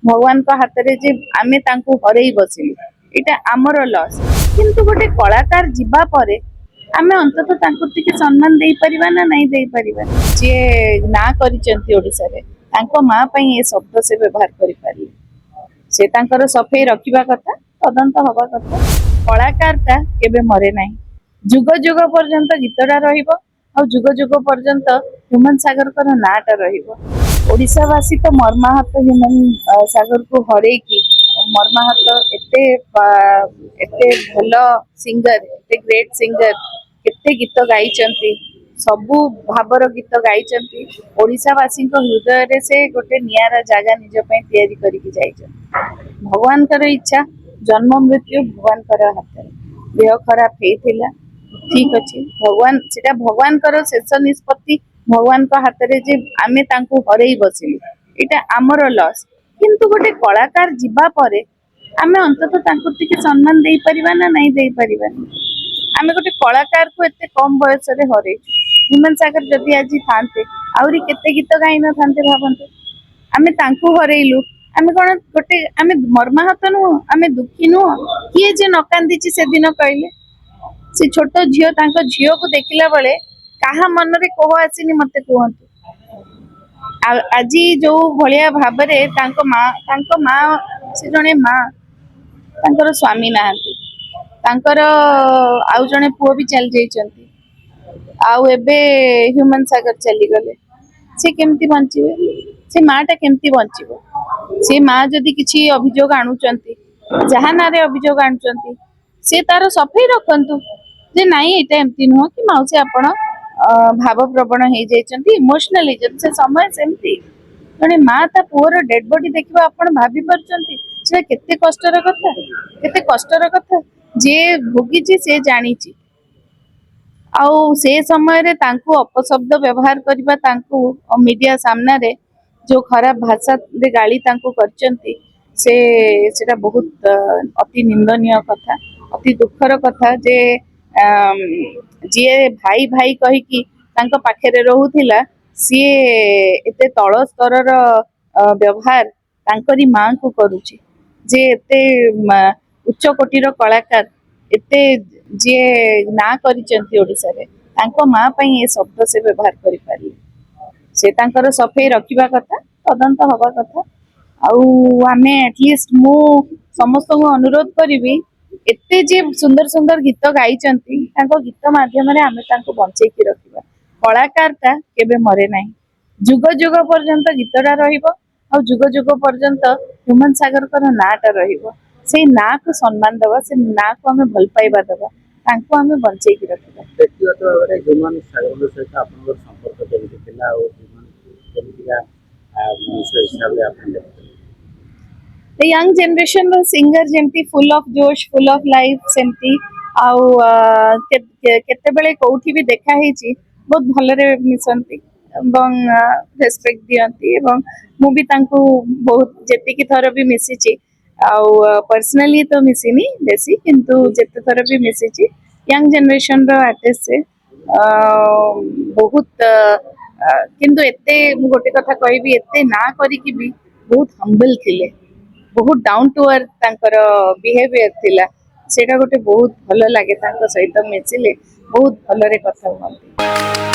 भगवान का हाथ रे जे आमे तांको हरई बसिलु एटा आमर लॉस। किंतु गोटे कलाकार जीवा परे आमे अंततः तांको टिके सम्मान देई परिबा ना नहीं देई परिबा। जे ना करिसेंती ओडिसा रे तांको मां पई ए शब्द से व्यवहार करि पारि से तांकर सफाई रखिबा कथा तदंत हवा कथा। कलाकार ता केबे मरे नाही जुग जुग पर्यंत गीतटा रहिबो और जुग जुग पर्यंत ह्यूमन सागर कर नाटा रहिबो। ओडिशावासी तो मर्माहत ह्यूमन सागर को हरे की मर्माहत एते एते भल सिंगर एते ग्रेट सिंगर केते गीत गाइचंती सबु भावर गीत गाइचंती। ओडिशावासी को हृदय रे से गोटे नियारा जागा निज पई तैयारी करिकि जाइचंती। भगवान कर इच्छा जन्म मृत्यु भगवान कर हाथ देह खराब हेतिला ठीक अच्छे भगवान सेटा भगवान कर शेष निष्पत्ति भगवान का हाथ रे जे आमे तांको हरई बसिलु एटा आमर लॉस। किंतु गोटे कलाकार जीवा परे आमे अंततः तांको टिके सम्मान देई परिबा ना नहीं देई परिबा। आमे गोटे कलाकार को एते कम बयस रे हरई ह्यूमन सागर जदि आज थांते आउरी केते गीत गाई न थांते भाबंते आमे तांको हरईलु। आमे कोन गोटे आमे मर्माहत नु आमे दुखी नु किए जे न कांदीची से दिन कहले से छोट झियो तांको झियो को देखिला बेले काहा मन रे कोह आसीनी मते कहंतु। आज जो भलिया भाबरे तांको माँ से जने माँ तांकर स्वामी नाहंती तांकर आउ जने पुओ भी चल जाइचंती आउ एबे ह्यूमन सागर चली गले से केमती बंचिबे से माटा केमती बंचिबो। से माँ जदि किछि अभियोग आणुचंती जहा नारे अभियोग आणुचंती से तार सफाई रखंतु जे नाई एटा एमती नुह कि माउसी आपण भाव प्रवण हो जाइचंती इमोशनली जब से समय सेमती जने माँ ता पुअर डेड बॉडी देखिबा आपण भाभी परचंती से केते कष्टर कथा जे भोगीची से जानिची आउ से समय रे तांको अपशब्द व्यवहार करबा तांको मीडिया सामना रे जो खराब भाषा रे गाली तांको करचंती से सेटा बहुत अति निंदनीय कथा अति दुखर कथा जे जी भाई भाई कही कि तांको पाखेरे रहुथिला सी एते तळ स्तर व्यवहार तांकरी मां को करूची जे एते उच्च कोटीर कलाकार एते जे ना करिचंती ओडिसा रे तांको मां पई ए शब्द से व्यवहार करि पारि से तांकर सफाई रखिबा कथा तदंत हवा कथा। आउ आमे एटलिस्ट मु समस्त को अनुरोध करिवि एते जे सुंदर सुंदर गीत गाइचंती तांको गीत माध्यम रे आमे तांको बंचै कि रखिबा। कलाकार ता केबे मरे नाही जुग जुग पर्यंत गीतटा रहिबो और जुग जुग पर्यंत ह्यूमन सागर कर नाटा रहिबो। से ना को सम्मान दवा से ना को हमें भल पाइबा दवा तांको हमें बंचै कि रखिबा। व्यक्तिगत भाव ह्यूमन सागर सहित आपन संपर्क केमिति थिला और ह्यूमन केमितिका मनुष्य हिसाब रे आपन द यंग जनरेशन रो सिंगर जेमती फुल ऑफ जोश फुल ऑफ लाइफ सेमती आउ केते बेले कोठी भी देखा हेची बहुत भलरे मिसंती एवं रेस्पेक्ट दियंती एवं मु भी तांको बहुत जेति की थर भी मिसिची आउ पर्सनली तो मिसिनी बेसी किंतु जेते थर भी मिसिची यंग जनरेशन रो आर्टिस्ट से बहुत किंतु एते मु गोटे कथा कहबी एते ना करी कि भी बहुत हम्बल थिले बहुत डाउन टू अर्थ तांकर बिहेवियर थिला सेटा गोटे बहुत भल लागे तांको सहित मिसिले बहुत भलरे कथा हुआ।